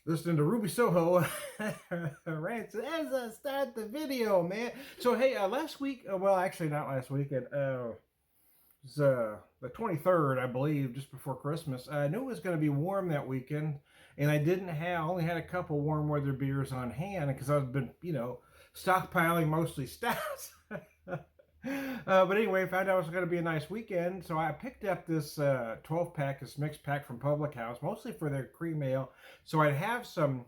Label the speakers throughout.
Speaker 1: Listening to Ruby Soho rants as I start the video, man. So hey, last week, well, actually not last weekend. It was the 23rd, I believe, just before Christmas. I knew it was going to be warm that weekend, and I didn't have. I only had a couple warm weather beers on hand because I've been, stockpiling mostly stouts. But anyway, found out it was going to be a nice weekend, so I picked up this 12 pack, this mixed pack from Public House, mostly for their cream ale. So I'd have some,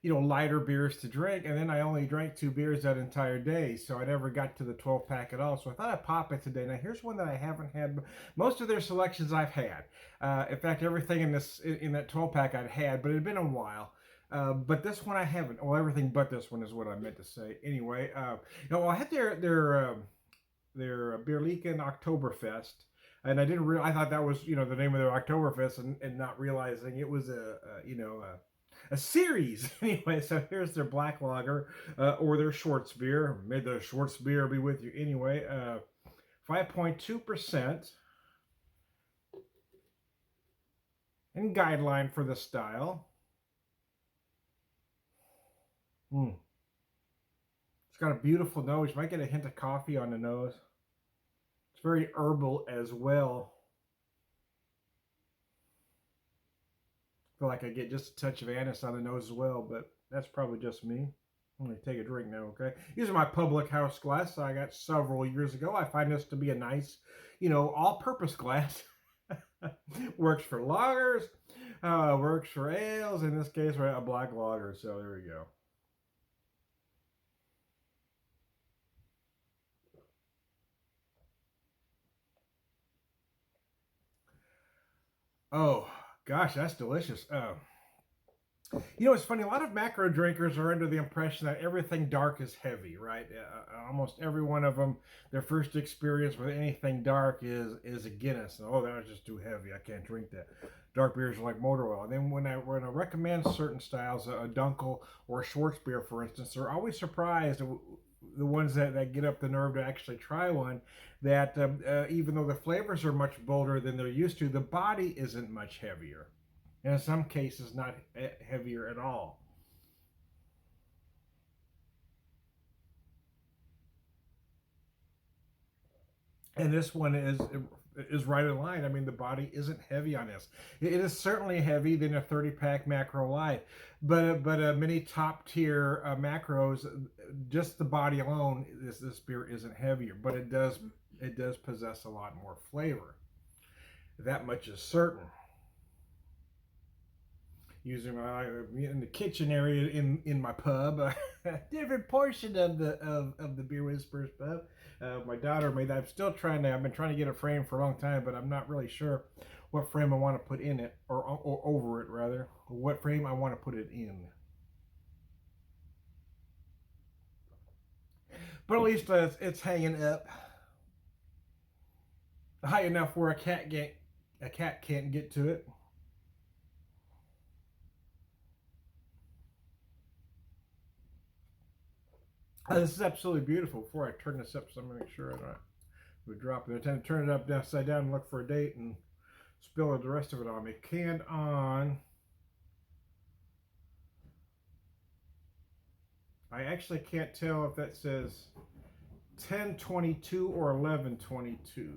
Speaker 1: lighter beers to drink, and then I only drank two beers that entire day, so I never got to the 12 pack at all. So I thought I'd pop it today. Now here's one that I haven't had. Most of their selections I've had. In fact, everything in that 12 pack I'd had, but it had been a while. But this one I haven't. Well, everything but this one is what I meant to say. Anyway, I had their Bierleichen Oktoberfest, and I didn't real. I thought that was the name of their Oktoberfest, and not realizing it was a series. Anyway, so here's their black lager or their Schwarzbier. May the Schwarzbier be with you. Anyway, 5.2%. And guideline for the style. It's got a beautiful nose. You might get a hint of coffee on the nose. It's very herbal as well. I feel like I get just a touch of anise on the nose as well, but that's probably just me. I'm going to take a drink now, okay? Using my Public House glass I got several years ago. I find this to be a nice, all-purpose glass. Works for lagers, works for ales. In this case, a black lager, so there we go. Oh, gosh, that's delicious. It's funny. A lot of macro drinkers are under the impression that everything dark is heavy, right? Almost every one of them, their first experience with anything dark is a Guinness. Oh, that was just too heavy. I can't drink that. Dark beers are like motor oil. And then when I recommend certain styles, a Dunkel or a Schwarzbier, for instance, they're always surprised. The ones that get up the nerve to actually try one, that even though the flavors are much bolder than they're used to, the body isn't much heavier. And in some cases, not heavier at all. And this one is right in line. I mean, the body isn't heavy on this. It is certainly heavy than a 30-pack macro light, but many top tier macros, just the body alone, this beer isn't heavier, but it does possess a lot more flavor. That much is certain. Using my in the kitchen area in my pub, a different portion of the Beer Whispers pub. My daughter made that. I've been trying to get a frame for a long time, but I'm not really sure what frame I want to put in it, or over it rather, what frame I want to put it in. But at least it's hanging up high enough where a cat can't get to it. This is absolutely beautiful. Before I turn this up, so I'm going to make sure I don't would drop it. I tend to turn it up upside down and look for a date and spill the rest of it on me. Canned on. I actually can't tell if that says 1022 or 1122.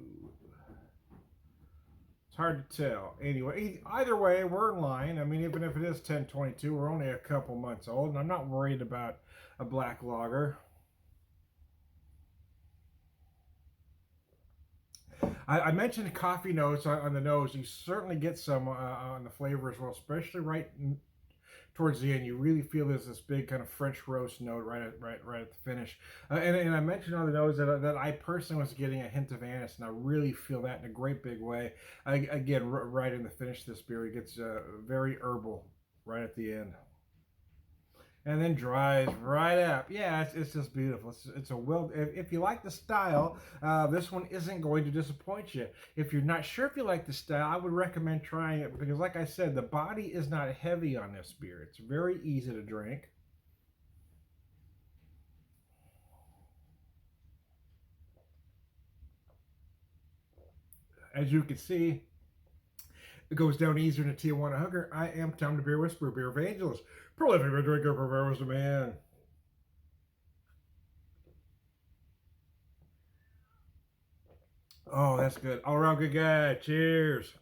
Speaker 1: It's hard to tell. Anyway, either way, we're in line. I mean, even if it is 1022, we're only a couple months old, and I'm not worried about a black lager. I mentioned coffee notes on the nose. You certainly get some on the flavor as well, especially right towards the end. You really feel there's this big kind of French roast note right at the finish. And I mentioned on the nose that I personally was getting a hint of anise, and I really feel that in a great big way. Again, right in the finish of this beer, it gets very herbal right at the end. And then dries right up. Yeah, it's just beautiful. It's a if you like the style, this one isn't going to disappoint you. If you're not sure if you like the style, I would recommend trying it because, like I said, the body is not heavy on this beer. It's very easy to drink. As you can see, It goes down easier than a Tijuana hugger. I am Tom the Beer Whisperer, Beer Evangelist, prolific beer drinker, perverse man. Oh, that's good. All around good guy. Cheers.